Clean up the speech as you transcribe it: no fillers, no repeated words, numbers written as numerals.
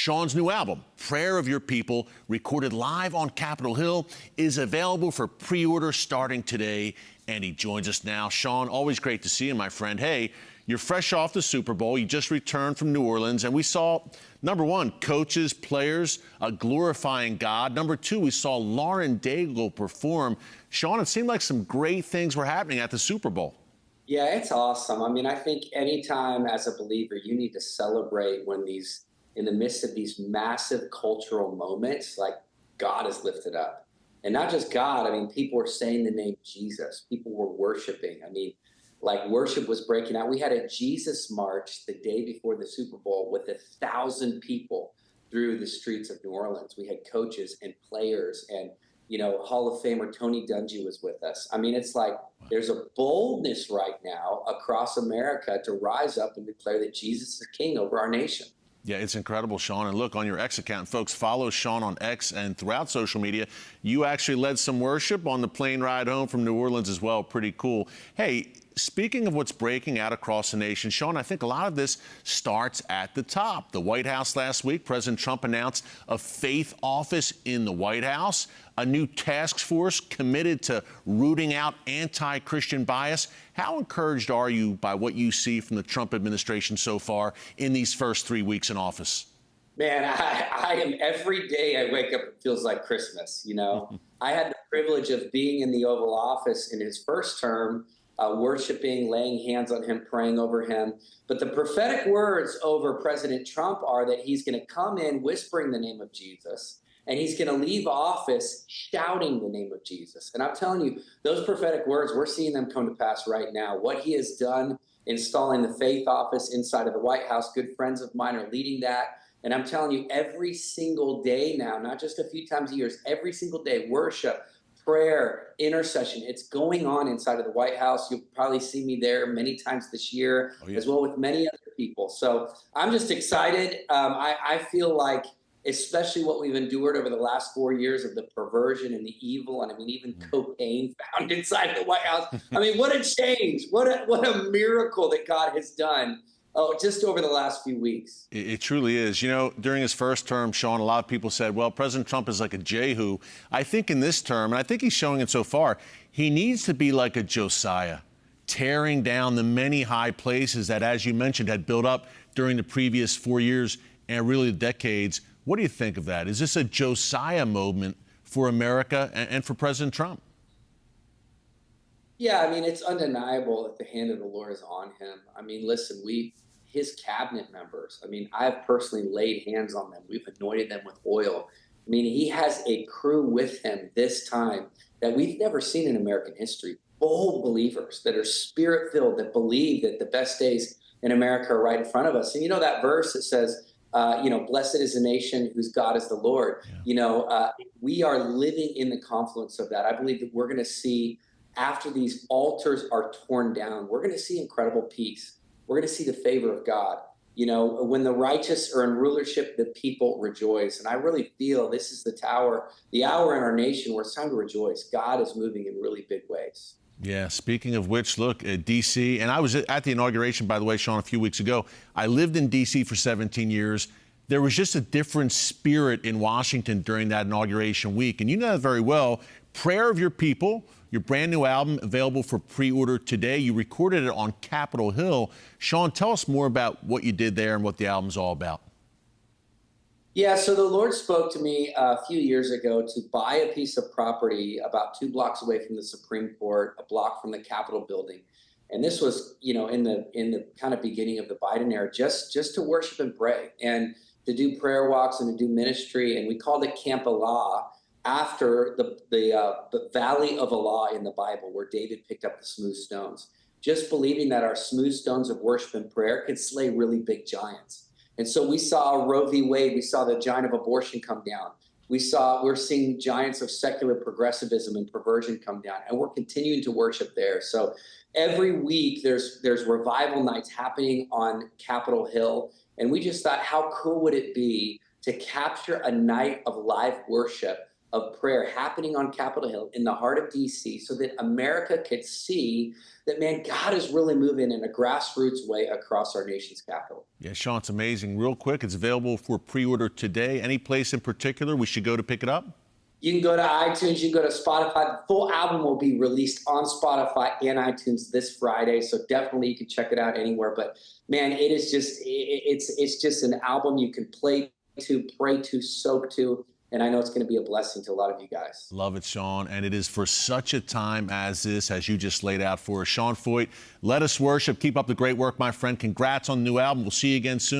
Sean's new album, Prayer of Your People, recorded live on Capitol Hill, is available for pre-order starting today, and he joins us now. Sean, always great to see you, my friend. Hey, you're fresh off the Super Bowl. You just returned from New Orleans, and we saw, number one, coaches, players glorifying God. Number two, we saw Lauren Daigle perform. Sean, it seemed like some great things were happening at the Super Bowl. Yeah, it's awesome. I mean, I think anytime as a believer, you need to celebrate when in the midst of these massive cultural moments, like God is lifted up. And not just God, I mean, people were saying the name Jesus. People were worshiping. I mean, like worship was breaking out. We had a Jesus march the day before the Super Bowl with 1,000 people through the streets of New Orleans. We had coaches and players and, Hall of Famer Tony Dungy was with us. I mean, it's like there's a boldness right now across America to rise up and declare that Jesus is king over our nation. Yeah, it's incredible, Sean. And look, on your X account, folks, follow Sean on X and throughout social media. You actually led some worship on the plane ride home from New Orleans as well. Pretty cool. Hey, speaking of what's breaking out across the nation, Sean, I think a lot of this starts at the top. The White House last week, President Trump announced a faith office in the White House, a new task force committed to rooting out anti-Christian bias. How encouraged are you by what you see from the Trump administration so far in these first 3 weeks in office? Man, I am every day I wake up, it feels like Christmas, I had the privilege of being in the Oval Office in his first term, worshiping, laying hands on him, praying over him. But the prophetic words over President Trump are that he's going to come in whispering the name of Jesus, and he's going to leave office shouting the name of Jesus. And I'm telling you, those prophetic words, we're seeing them come to pass right now. What he has done, installing the faith office inside of the White House, good friends of mine are leading that. And I'm telling you, every single day now, not just a few times a year, every single day, worship, prayer, intercession, it's going on inside of the White House. You'll probably see me there many times this year, as well with many other people. So I'm just excited. I feel like, especially what we've endured over the last 4 years of the perversion and the evil, and I mean, even cocaine found inside the White House. I mean, what a change. What a miracle that God has done. Oh, just over the last few weeks. It truly is. During his first term, Sean, a lot of people said, well, President Trump is like a Jehu. I think in this term, and I think he's showing it so far, he needs to be like a Josiah, tearing down the many high places that, as you mentioned, had built up during the previous 4 years and really decades. What do you think of that? Is this a Josiah moment for America and for President Trump? Yeah, I mean, it's undeniable that the hand of the Lord is on him. I mean, listen, his cabinet members, I mean, I've personally laid hands on them. We've anointed them with oil. I mean, he has a crew with him this time that we've never seen in American history. Bold believers that are spirit-filled, that believe that the best days in America are right in front of us. And that verse that says, blessed is the nation whose God is the Lord. Yeah. We are living in the confluence of that. I believe that we're going to see, after these altars are torn down, we're going to see incredible peace. We're going to see the favor of God. When the righteous are in rulership, the people rejoice. And I really feel this is the hour in our nation where it's time to rejoice. God is moving in really big ways. Yeah, speaking of which, look, D.C., and I was at the inauguration, by the way, Sean, a few weeks ago. I lived in D.C. for 17 years. There was just a different spirit in Washington during that inauguration week. And you know that very well. Prayer of Your People, your brand new album, available for pre-order today. You recorded it on Capitol Hill. Sean, tell us more about what you did there and what the album's all about. Yeah, so the Lord spoke to me a few years ago to buy a piece of property about 2 blocks away from the Supreme Court, a block from the Capitol building. And this was, in the kind of beginning of the Biden era, just to worship and pray and to do prayer walks and to do ministry. And we called it Camp Allah, after the Valley of Allah in the Bible, where David picked up the smooth stones, just believing that our smooth stones of worship and prayer could slay really big giants. And so we saw Roe v. Wade, we saw the giant of abortion come down. We're seeing giants of secular progressivism and perversion come down, and we're continuing to worship there. So every week there's revival nights happening on Capitol Hill, and we just thought, how cool would it be to capture a night of live worship of prayer happening on Capitol Hill in the heart of DC so that America could see that, man, God is really moving in a grassroots way across our nation's capital. Yeah, Sean, it's amazing. Real quick, it's available for pre-order today. Any place in particular we should go to pick it up? You can go to iTunes, you can go to Spotify. The full album will be released on Spotify and iTunes this Friday, so definitely you can check it out anywhere. But man, it is just it's just an album you can play to, pray to, soak to, and I know it's going to be a blessing to a lot of you guys. Love it, Sean, and it is for such a time as this, as you just laid out for us. Sean Feucht, let us worship. Keep up the great work, my friend. Congrats on the new album. We'll see you again soon.